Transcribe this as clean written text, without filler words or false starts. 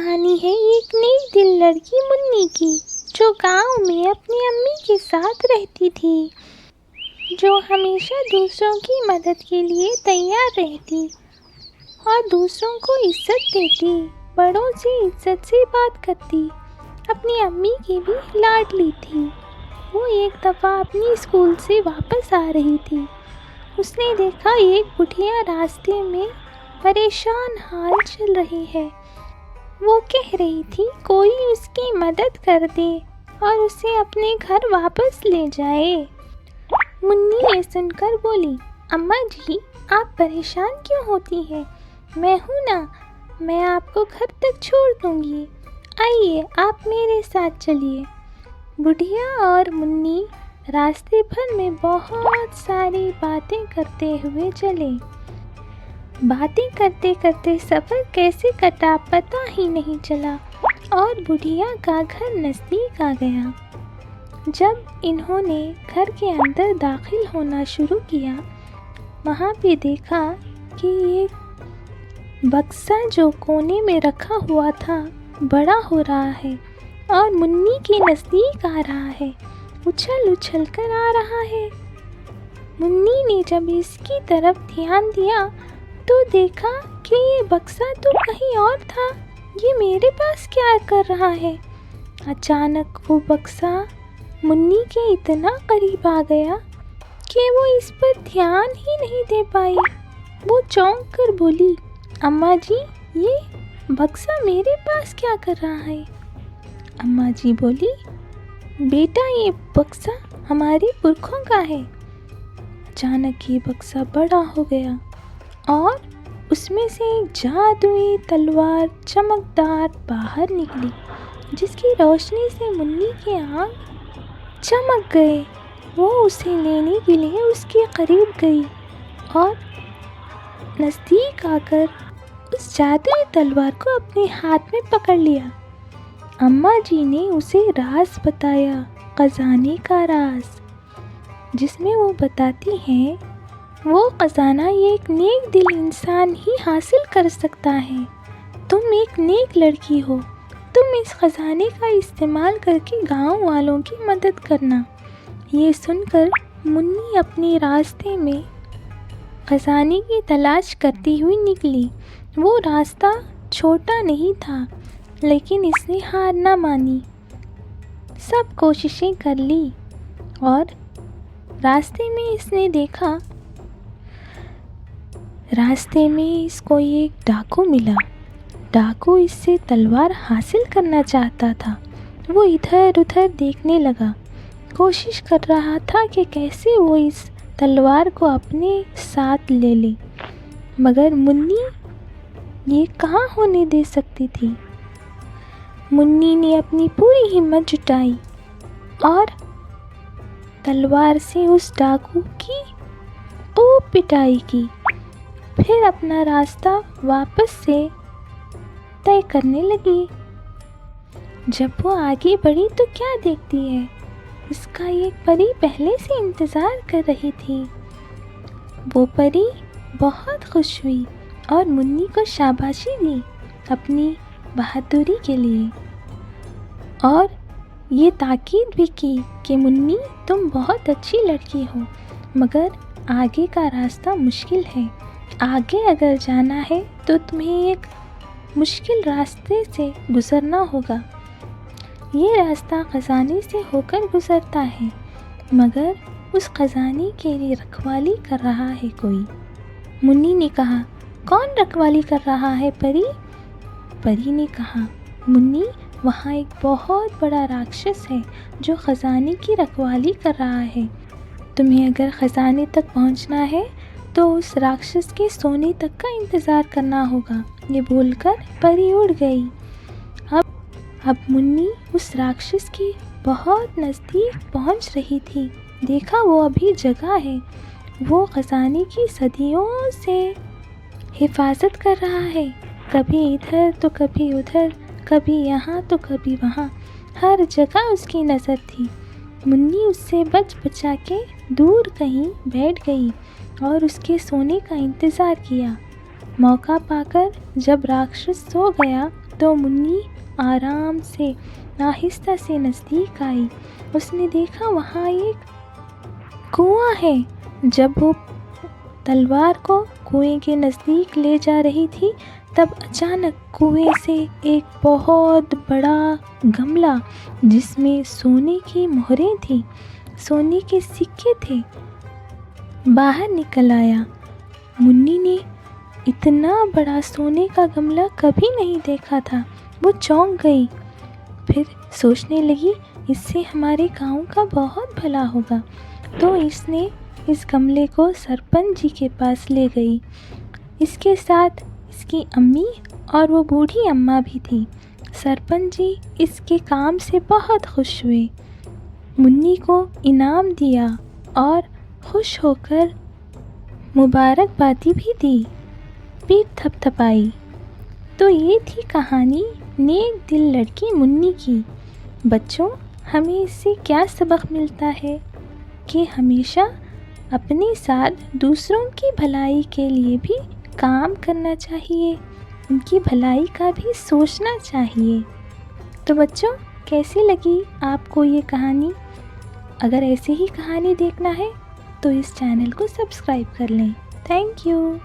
कहानी है एक नेक दिल लड़की मुन्नी की, जो गांव में अपनी अम्मी के साथ रहती थी, जो हमेशा दूसरों की मदद के लिए तैयार रहती और दूसरों को इज्जत देती, बड़ों से इज्जत से बात करती। अपनी अम्मी की भी लाडली थी। वो एक दफ़ा अपनी स्कूल से वापस आ रही थी। उसने देखा एक बुढ़िया रास्ते में परेशान हाल चल रही है। वो कह रही थी कोई उसकी मदद कर दे और उसे अपने घर वापस ले जाए। मुन्नी ये सुनकर बोली, अम्मा जी, आप परेशान क्यों होती हैं? मैं हूँ ना, मैं आपको घर तक छोड़ दूँगी। आइए, आप मेरे साथ चलिए। बुढ़िया और मुन्नी रास्ते भर में बहुत सारी बातें करते हुए चले। बातें करते करते सफ़र कैसे कटा पता ही नहीं चला और बुढ़िया का घर नज़दीक आ गया। जब इन्होंने घर के अंदर दाखिल होना शुरू किया, वहाँ पे देखा कि एक बक्सा जो कोने में रखा हुआ था बड़ा हो रहा है और मुन्नी के नज़दीक आ रहा है, उछल उछल कर आ रहा है। मुन्नी ने जब इसकी तरफ ध्यान दिया तो देखा कि ये बक्सा तो कहीं और था, ये मेरे पास क्या कर रहा है। अचानक वो बक्सा मुन्नी के इतना करीब आ गया कि वो इस पर ध्यान ही नहीं दे पाई। वो चौंक कर बोली, अम्मा जी, ये बक्सा मेरे पास क्या कर रहा है? अम्मा जी बोली, बेटा, ये बक्सा हमारे पुरखों का है। अचानक ये बक्सा बड़ा हो गया और उसमें से एक जादुई तलवार चमकदार बाहर निकली, जिसकी रोशनी से मुन्नी के आँख चमक गए। वो उसे लेने के लिए उसके करीब गई और नज़दीक आकर उस जादुई तलवार को अपने हाथ में पकड़ लिया। अम्मा जी ने उसे राज बताया, खजाने का राज, जिसमें वो बताती हैं वो खजाना ये एक नेक दिल इंसान ही हासिल कर सकता है। तुम एक नेक लड़की हो, तुम इस खजाने का इस्तेमाल करके गांव वालों की मदद करना। ये सुनकर मुन्नी अपने रास्ते में खजाने की तलाश करती हुई निकली। वो रास्ता छोटा नहीं था, लेकिन इसने हार ना मानी। सब कोशिशें कर ली और रास्ते में इसने देखा, रास्ते में इसको एक डाकू मिला। डाकू इससे तलवार हासिल करना चाहता था। वो इधर उधर देखने लगा, कोशिश कर रहा था कि कैसे वो इस तलवार को अपने साथ ले ले, मगर मुन्नी ये कहाँ होने दे सकती थी। मुन्नी ने अपनी पूरी हिम्मत जुटाई और तलवार से उस डाकू की खूब पिटाई की। फिर अपना रास्ता वापस से तय करने लगी। जब वो आगे बढ़ी तो क्या देखती है, इसका एक परी पहले से इंतज़ार कर रही थी। वो परी बहुत खुश हुई और मुन्नी को शाबाशी दी अपनी बहादुरी के लिए और ये ताकीद भी की कि मुन्नी, तुम बहुत अच्छी लड़की हो, मगर आगे का रास्ता मुश्किल है। आगे अगर जाना है तो तुम्हें एक मुश्किल रास्ते से गुज़रना होगा। ये रास्ता खजाने से होकर गुज़रता है, मगर उस खजाने के लिए रखवाली कर रहा है कोई। मुन्नी ने कहा, कौन रखवाली कर रहा है परी? परी ने कहा, मुन्नी, वहाँ एक बहुत बड़ा राक्षस है जो खजाने की रखवाली कर रहा है। तुम्हें अगर खजाने तक पहुँचना है तो उस राक्षस के सोने तक का इंतज़ार करना होगा। ये बोलकर परी उड़ गई। अब मुन्नी उस राक्षस के बहुत नज़दीक पहुंच रही थी। देखा वो अभी जगह है। वो खजाने की सदियों से हिफाजत कर रहा है, कभी इधर तो कभी उधर, कभी यहाँ तो कभी वहाँ, हर जगह उसकी नज़र थी। मुन्नी उससे बच बचा के दूर कहीं बैठ गई और उसके सोने का इंतज़ार किया। मौका पाकर जब राक्षस सो गया तो मुन्नी आराम से आहिस्ता से नज़दीक आई। उसने देखा वहाँ एक कुआं है। जब वो तलवार को कुएं के नज़दीक ले जा रही थी, तब अचानक कुएं से एक बहुत बड़ा गमला, जिसमें सोने की मोहरें थी, सोने के सिक्के थे, बाहर निकल आया। मुन्नी ने इतना बड़ा सोने का गमला कभी नहीं देखा था। वो चौंक गई। फिर सोचने लगी, इससे हमारे गांव का बहुत भला होगा। तो इसने इस गमले को सरपंच जी के पास ले गई। इसके साथ इसकी अम्मी और वो बूढ़ी अम्मा भी थी। सरपंच जी इसके काम से बहुत खुश हुए, मुन्नी को इनाम दिया और खुश होकर मुबारकबादी भी दी, पीठ थपथपाई। तो ये थी कहानी नेक दिल लड़की मुन्नी की। बच्चों, हमें इससे क्या सबक मिलता है कि हमेशा अपने साथ दूसरों की भलाई के लिए भी काम करना चाहिए, उनकी भलाई का भी सोचना चाहिए। तो बच्चों, कैसी लगी आपको ये कहानी? अगर ऐसे ही कहानी देखना है तो इस चैनल को सब्सक्राइब कर लें। Thank you.